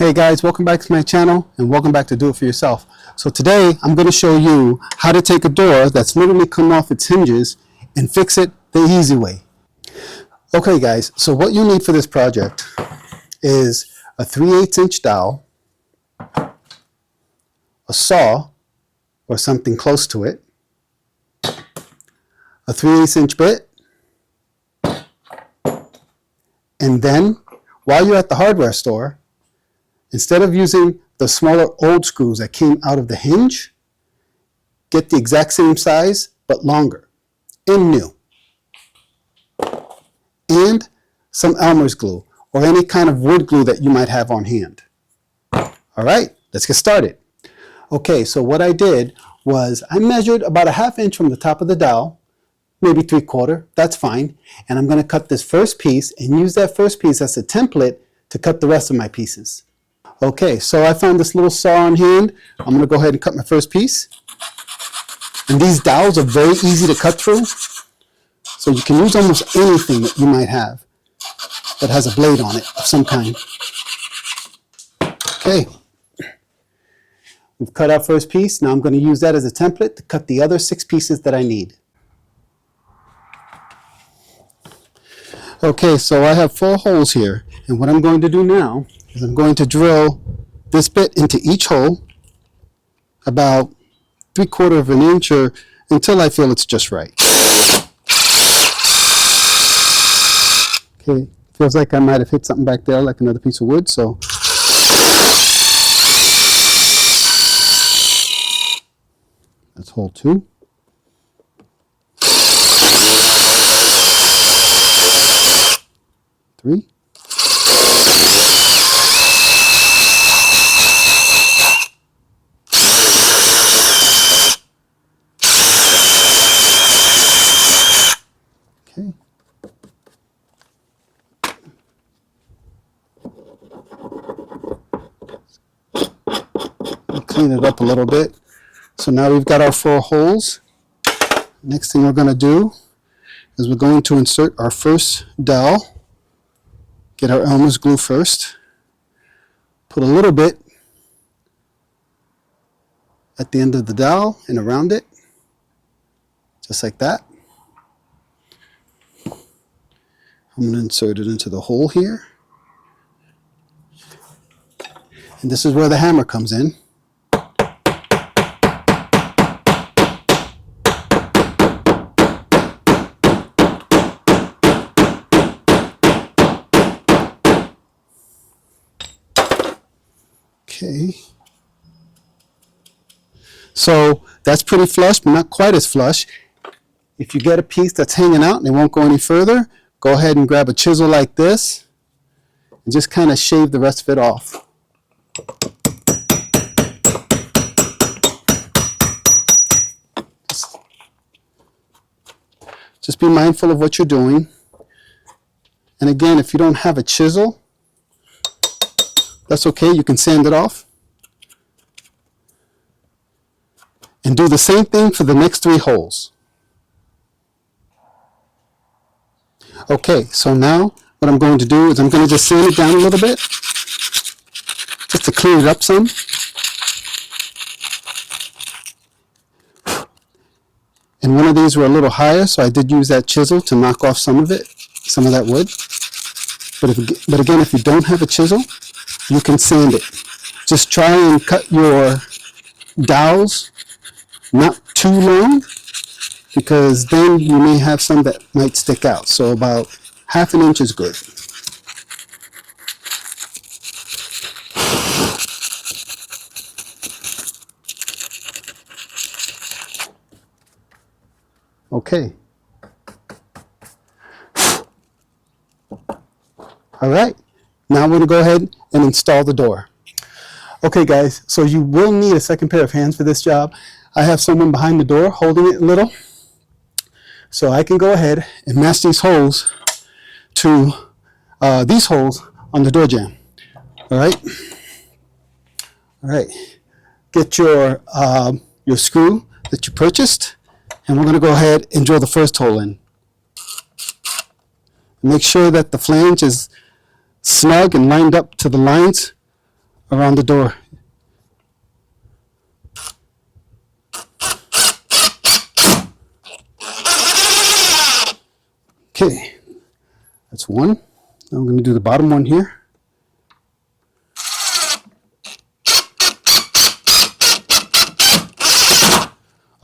Hey guys, welcome back to my channel and welcome back to Do It For Yourself. So today I'm going to show you how to take a door that's literally come off its hinges and fix it the easy way. Okay guys, so what you need for this project is a 3/8 inch dowel, a saw or something close to it, a 3/8 inch bit, and then while you're at the hardware store, instead of using the smaller old screws that came out of the hinge, get the exact same size but longer and new. And some Elmer's glue or any kind of wood glue that you might have on hand. All right, let's get started. Okay, so what I did was I measured about a 1/2 inch from the top of the dowel, maybe 3/4, that's fine. And I'm gonna cut this first piece and use that first piece as a template to cut the rest of my pieces. Okay, so I found this little saw on hand. I'm gonna go ahead and cut my first piece. And these dowels are very easy to cut through. So you can use almost anything that you might have that has a blade on it of some kind. Okay, we've cut our first piece. Now I'm gonna use that as a template to cut the other 6 pieces that I need. Okay, so I have 4 holes here. And what I'm going to do now is I'm going to drill this bit into each hole about 3/4 of an inch or until I feel it's just right. Okay, feels like I might have hit something back there like another piece of wood, so. That's hole 2. Three. Okay. Clean it up a little bit. So now we've got our 4 holes. Next thing we're going to do is we're going to insert our first dowel. Get our Elmer's glue first. Put a little bit at the end of the dowel and around it, just like that. I'm going to insert it into the hole here. And this is where the hammer comes in. Okay. So that's pretty flush, but not quite as flush. If you get a piece that's hanging out and it won't go any further, go ahead and grab a chisel like this and just kind of shave the rest of it off. Just be mindful of what you're doing. And again, if you don't have a chisel, that's okay, you can sand it off. And do the same thing for the next 3 holes. Okay, so now what I'm going to do is I'm going to just sand it down a little bit, just to clean it up some. And one of these were a little higher, so I did use that chisel to knock off some of it, some of that wood. But again, if you don't have a chisel, you can sand it. Just try and cut your dowels not too long, because then you may have some that might stick out. So about 1/2 inch is good. Okay. All right. Now I'm going to go ahead and install the door. Okay guys, so you will need a second pair of hands for this job. I have someone behind the door holding it a little, so I can go ahead and match these holes to these holes on the door jamb. All right. All right. Get your screw that you purchased, and we're going to go ahead and drill the first hole in. Make sure that the flange is snug and lined up to the lines around the door. Okay, that's one. Now I'm going to do the bottom one here.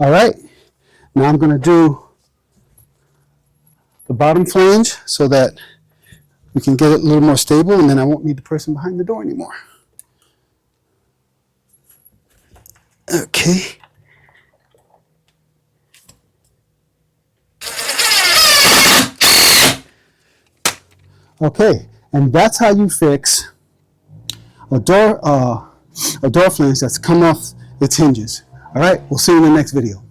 All right, now I'm going to do the bottom flange so that we can get it a little more stable, and then I won't need the person behind the door anymore. Okay. Okay, and that's how you fix a door flange that's come off its hinges. All right, we'll see you in the next video.